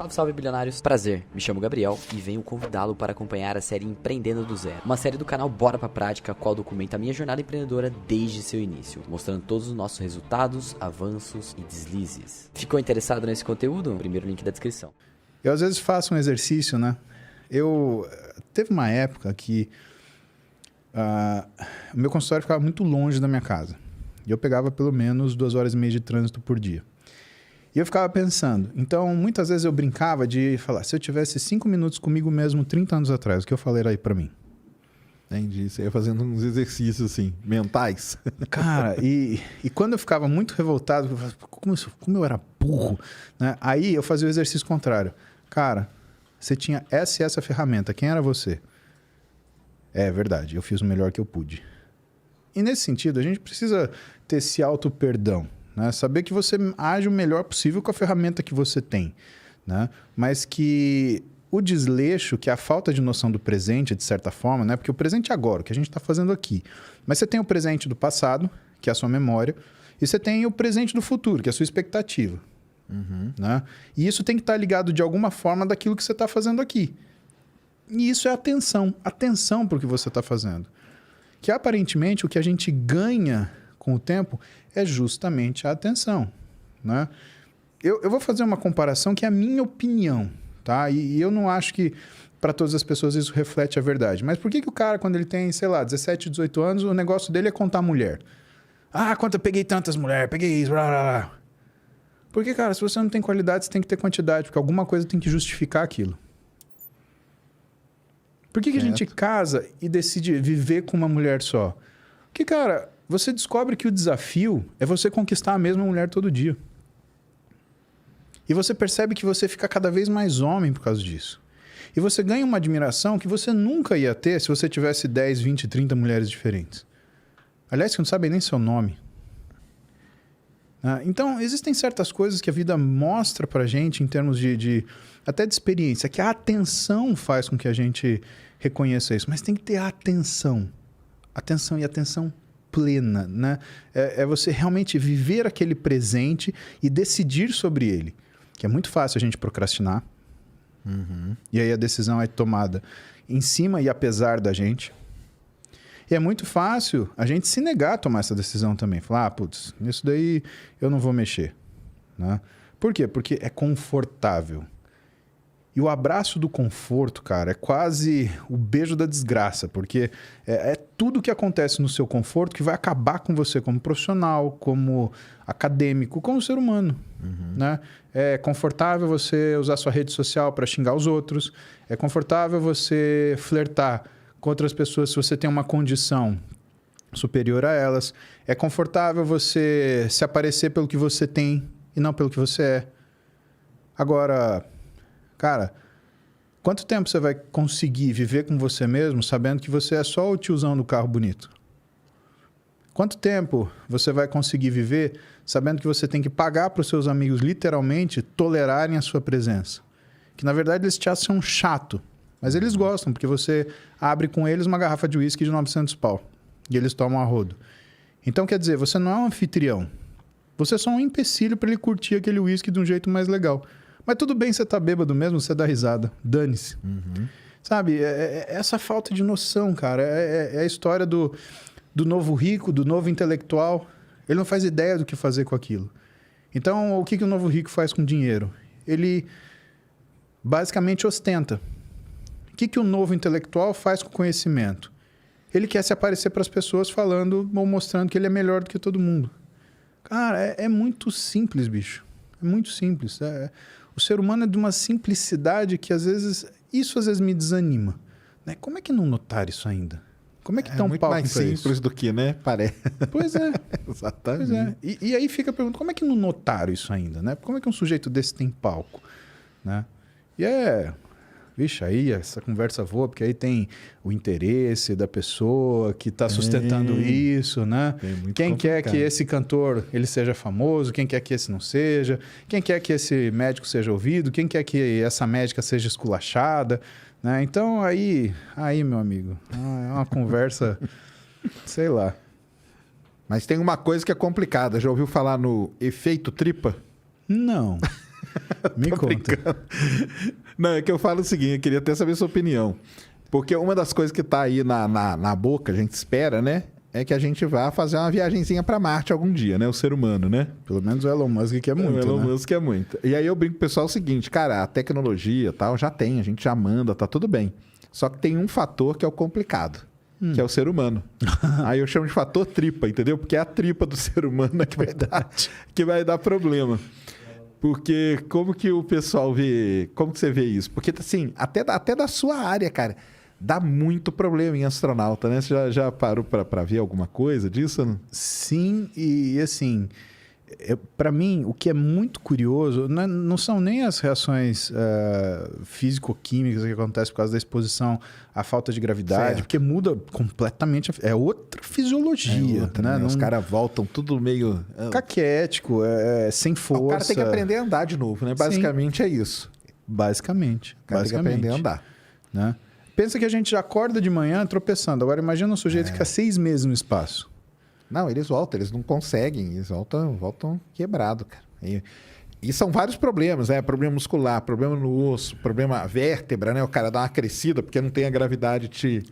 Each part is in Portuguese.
Salve, salve, bilionários. Prazer, me chamo Gabriel e venho convidá-lo para acompanhar a série Empreendendo do Zero. Uma série do canal Bora Pra Prática, a qual documenta a minha jornada empreendedora desde seu início, mostrando todos os nossos resultados, avanços e deslizes. Ficou interessado nesse conteúdo? Primeiro link da descrição. Eu às vezes faço um exercício, né? Teve uma época que o meu consultório ficava muito longe da minha casa. E eu pegava pelo menos 2h30 de trânsito por dia. E eu ficava pensando, então muitas vezes eu brincava de falar, se eu tivesse 5 minutos comigo mesmo 30 anos atrás, o que eu falei aí pra mim? Entendi, você ia fazendo uns exercícios assim, mentais. Cara, e quando eu ficava muito revoltado, eu falava, como eu era burro, né? Aí eu fazia o exercício contrário. Cara, você tinha essa e essa ferramenta, quem era você? É verdade, eu fiz o melhor que eu pude. E nesse sentido, a gente precisa ter esse auto-perdão. Né? Saber que você age o melhor possível com a ferramenta que você tem. Né? Mas que o desleixo, que é a falta de noção do presente, de certa forma, né? Porque o presente é agora, o que a gente está fazendo aqui. Mas você tem o presente do passado, que é a sua memória, e você tem o presente do futuro, que é a sua expectativa. Uhum. Né? E isso tem que estar ligado de alguma forma daquilo que você está fazendo aqui. E isso é atenção para o que você está fazendo. Que aparentemente o que a gente ganha com o tempo é justamente a atenção, né? Eu vou fazer uma comparação que é a minha opinião, tá? E eu não acho que para todas as pessoas isso reflete a verdade. Mas por que o cara, quando ele tem, sei lá, 17, 18 anos, o negócio dele é contar mulher? Ah, quanto eu peguei tantas mulheres, peguei isso, blá, blá, blá. Porque, cara, se você não tem qualidade, você tem que ter quantidade, porque alguma coisa tem que justificar aquilo. Por que a gente casa e decide viver com uma mulher só? Porque, cara, você descobre que o desafio é você conquistar a mesma mulher todo dia. E você percebe que você fica cada vez mais homem por causa disso. E você ganha uma admiração que você nunca ia ter se você tivesse 10, 20, 30 mulheres diferentes. Aliás, que não sabem nem seu nome. Então, existem certas coisas que a vida mostra pra gente em termos até de experiência, que a atenção faz com que a gente reconheça isso. Mas tem que ter atenção. Atenção e atenção plena, né? É você realmente viver aquele presente e decidir sobre ele. Que é muito fácil a gente procrastinar. Uhum. E aí a decisão é tomada em cima e apesar da gente. E é muito fácil a gente se negar a tomar essa decisão também. Falar, putz, nisso daí eu não vou mexer. Né? Por quê? Porque é confortável. E o abraço do conforto, cara, é quase o beijo da desgraça, porque é tudo que acontece no seu conforto que vai acabar com você como profissional, como acadêmico, como ser humano. Uhum. Né? É confortável você usar sua rede social para xingar os outros, é confortável você flertar com outras pessoas se você tem uma condição superior a elas, é confortável você se aparecer pelo que você tem e não pelo que você é. Agora, cara, quanto tempo você vai conseguir viver com você mesmo sabendo que você é só o tiozão do carro bonito? Quanto tempo você vai conseguir viver sabendo que você tem que pagar para os seus amigos literalmente tolerarem a sua presença? Que na verdade eles te acham chato, mas eles gostam porque você abre com eles uma garrafa de uísque de 900 pau e eles tomam a rodo. Então quer dizer, você não é um anfitrião. Você é só um empecilho para ele curtir aquele uísque de um jeito mais legal. Mas tudo bem, você tá bêbado mesmo, você dá risada. Dane-se. Uhum. Sabe, essa falta de noção, cara. É a história do novo rico, do novo intelectual. Ele não faz ideia do que fazer com aquilo. Então, o que o novo rico faz com dinheiro? Ele basicamente ostenta. O que o novo intelectual faz com conhecimento? Ele quer se aparecer para as pessoas falando ou mostrando que ele é melhor do que todo mundo. Cara, é muito simples, bicho. É muito simples. O ser humano é de uma simplicidade que às vezes me desanima. Né? Como é que não notar isso ainda? Como é que tão muito mais simples do que, né? Parece. Pois é. Exatamente. Pois é. E aí fica a pergunta, como é que não notaram isso ainda? Né? Como é que um sujeito desse tem palco? Né? E vixe, aí essa conversa voa, porque aí tem o interesse da pessoa que está sustentando isso, né? Quem quer que esse cantor ele seja famoso, quem quer que esse não seja, quem quer que esse médico seja ouvido, quem quer que essa médica seja esculachada, né? Então aí, meu amigo, é uma conversa, sei lá. Mas tem uma coisa que é complicada. Já ouviu falar no efeito tripa? Não. Me Tô conta. brincando. Não, é que eu falo o seguinte, eu queria até saber a sua opinião. Porque uma das coisas que tá aí na boca, a gente espera, né? É que a gente vá fazer uma viagenzinha para Marte algum dia, né? O ser humano, né? Pelo menos o Elon Musk quer muito, O Elon né? Musk é muito. E aí eu brinco com o pessoal o seguinte, cara, a tecnologia e tal já tem, a gente já manda, tá tudo bem. Só que tem um fator que é o complicado, que é o ser humano. Aí eu chamo de fator tripa, entendeu? Porque é a tripa do ser humano que vai dar problema. Porque como que o pessoal vê... Como que você vê isso? Porque, assim, até da sua área, cara, dá muito problema em astronauta, né? Você já parou para ver alguma coisa disso? Não? Sim, e assim, para mim, o que é muito curioso não são nem as reações físico-químicas que acontecem por causa da exposição à falta de gravidade, Certo. porque muda completamente, é outra fisiologia, né? Os caras voltam tudo meio... caquético, sem força. O cara tem que aprender a andar de novo, né? Basicamente é isso. Basicamente. O cara tem que aprender a andar. Né? Pensa que a gente já acorda de manhã tropeçando. Agora imagina um sujeito que fica 6 meses no espaço. Não, eles voltam, eles não conseguem, eles voltam quebrado, cara. E são vários problemas, né? Problema muscular, problema no osso, problema vértebra, né? O cara dá uma crescida porque não tem a gravidade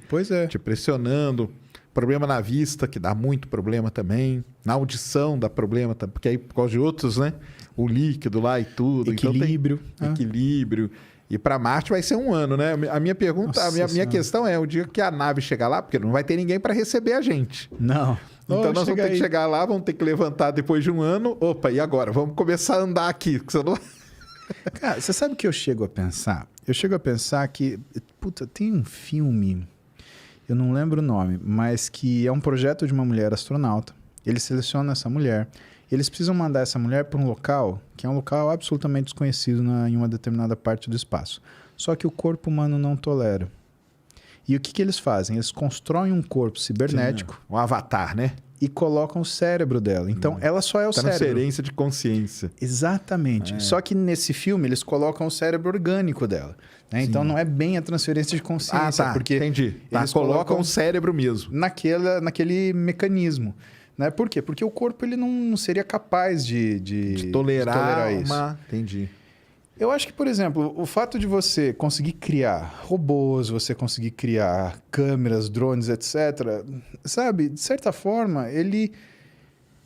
Pois é. te pressionando. Problema na vista, que dá muito problema também. Na audição dá problema, porque aí por causa de outros, né? O líquido lá e tudo. Equilíbrio. Então tem equilíbrio. E para Marte vai ser 1 ano, né? A minha pergunta, Nossa a minha questão é o dia que a nave chegar lá, porque não vai ter ninguém para receber a gente. Não. Então nós vamos ter que chegar lá, vamos ter que levantar depois de 1 ano. Opa, e agora? Vamos começar a andar aqui. Porque você não... Cara, você sabe o que eu chego a pensar? Eu chego a pensar que, puta, tem um filme, eu não lembro o nome, mas que é um projeto de uma mulher astronauta. Eles selecionam essa mulher. Eles precisam mandar essa mulher para um local que é um local absolutamente desconhecido em uma determinada parte do espaço. Só que o corpo humano não tolera. E o que eles fazem? Eles constroem um corpo cibernético. Um avatar, né? E colocam o cérebro dela. Então, ela só é o cérebro. Transferência de consciência. Exatamente. Só que nesse filme, eles colocam o cérebro orgânico dela. Né? Então, não é bem a transferência de consciência. Porque entendi. Eles colocam o cérebro mesmo. Naquele mecanismo. Né? Por quê? Porque o corpo ele não seria capaz de tolerar isso. Entendi. Eu acho que, por exemplo, o fato de você conseguir criar robôs, você conseguir criar câmeras, drones, etc., sabe, de certa forma, ele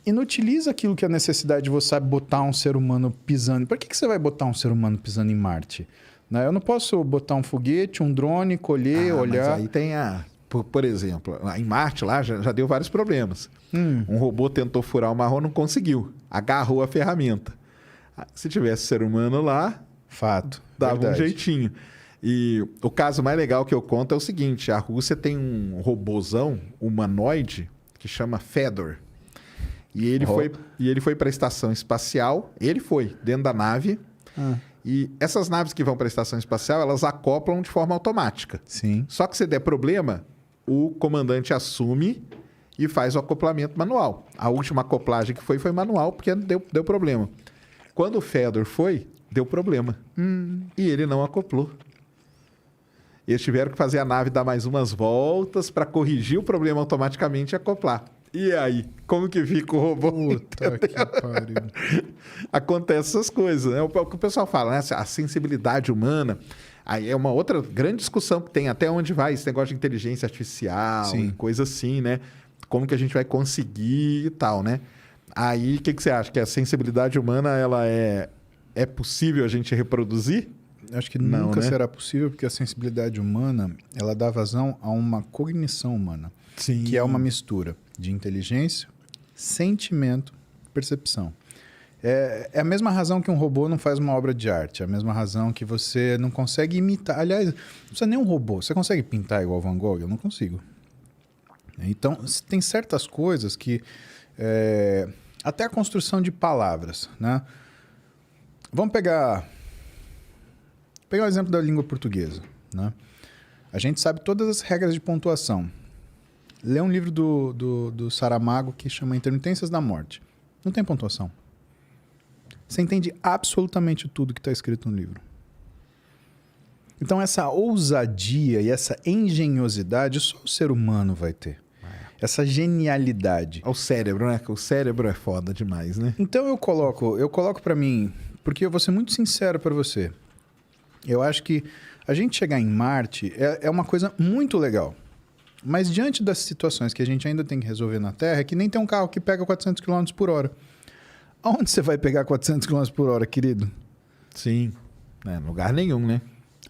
inutiliza aquilo que é a necessidade de você botar um ser humano pisando. Por que você vai botar um ser humano pisando em Marte? Né? Eu não posso botar um foguete, um drone, colher, olhar... Mas aí tem Por exemplo, em Marte lá já deu vários problemas. Um robô tentou furar o marrom, não conseguiu. Agarrou a ferramenta. Se tivesse ser humano lá, fato, dava verdade. Um jeitinho. E o caso mais legal que eu conto é o seguinte: a Rússia tem um robôzão humanoide que chama Fedor. E ele foi para a estação espacial. Ele foi dentro da nave. E essas naves que vão para a estação espacial, elas acoplam de forma automática. Sim. Só que se der problema, o comandante assume e faz o acoplamento manual. A última acoplagem que foi manual, porque deu problema. Quando o Fedor foi, deu problema. E ele não acoplou. Eles tiveram que fazer a nave dar mais umas voltas para corrigir o problema automaticamente e acoplar. E aí, como que fica o robô? Puta que pariu. Acontece essas coisas, né? O que o pessoal fala, né? A sensibilidade humana. Aí é uma outra grande discussão que tem até onde vai esse negócio de inteligência artificial, coisa assim, né? Como que a gente vai conseguir e tal, né? Aí, o que você acha? Que a sensibilidade humana, ela é possível a gente reproduzir? Acho que Não, nunca né? será possível, porque a sensibilidade humana, ela dá vazão a uma cognição humana. Sim. Que é uma mistura de inteligência, sentimento, percepção. É a mesma razão que um robô não faz uma obra de arte. É a mesma razão que você não consegue imitar. Aliás, não precisa nem um robô. Você consegue pintar igual Van Gogh? Eu não consigo. Então, tem certas coisas que... até a construção de palavras, né? Vamos pegar o exemplo da língua portuguesa, né? A gente sabe todas as regras de pontuação. Lê um livro do Saramago que chama Intermitências da Morte. Não tem pontuação. Você entende absolutamente tudo que está escrito no livro. Então, essa ousadia e essa engenhosidade só o ser humano vai ter. Essa genialidade. O cérebro, né? O cérebro é foda demais, né? Então, eu coloco para mim Porque eu vou ser muito sincero para você. Eu acho que a gente chegar em Marte é uma coisa muito legal. Mas diante das situações que a gente ainda tem que resolver na Terra, é que nem tem um carro que pega 400 km por hora. Aonde você vai pegar 400 km por hora, querido? Sim. Lugar nenhum, né?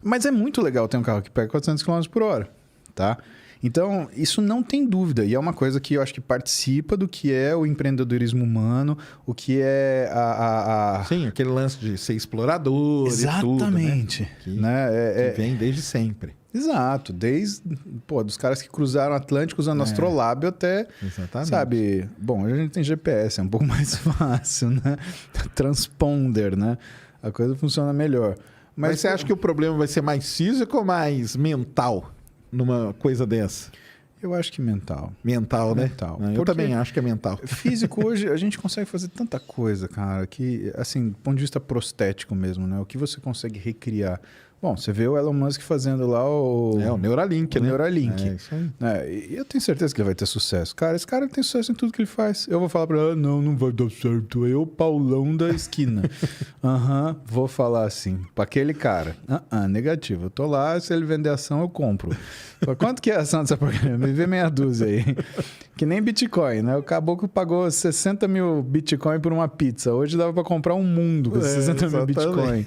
Mas é muito legal ter um carro que pega 400 km por hora, tá? Então, isso não tem dúvida. E é uma coisa que eu acho que participa do que é o empreendedorismo humano, o que é Sim, aquele lance de ser explorador Exatamente. e tudo, né? Que vem desde sempre. Exato. Desde dos caras que cruzaram o Atlântico usando astrolábio até... Exatamente. Sabe? Bom, a gente tem GPS, é um pouco mais fácil, né? Transponder, né? A coisa funciona melhor. Mas você acha que o problema vai ser mais físico ou mais mental numa coisa dessa? Eu acho que mental. Mental, né? Mental. Eu Porque também acho que é mental. Físico, hoje, a gente consegue fazer tanta coisa, cara, que, assim, do ponto de vista prostético mesmo, né? O que você consegue recriar. Bom, você vê o Elon Musk fazendo lá o Neuralink, né? Neuralink. É isso aí. E eu tenho certeza que ele vai ter sucesso. Cara, esse cara tem sucesso em tudo que ele faz. Eu vou falar pra ele, não vai dar certo. Eu, Paulão da esquina. Vou falar assim, pra aquele cara. Negativo. Eu tô lá, se ele vender ação, eu compro. Quanto que é a ação dessa porcaria? Me vê meia dúzia aí. Que nem Bitcoin, né? O caboclo pagou 60 mil Bitcoin por uma pizza. Hoje dava pra comprar um mundo com 60 mil Bitcoin.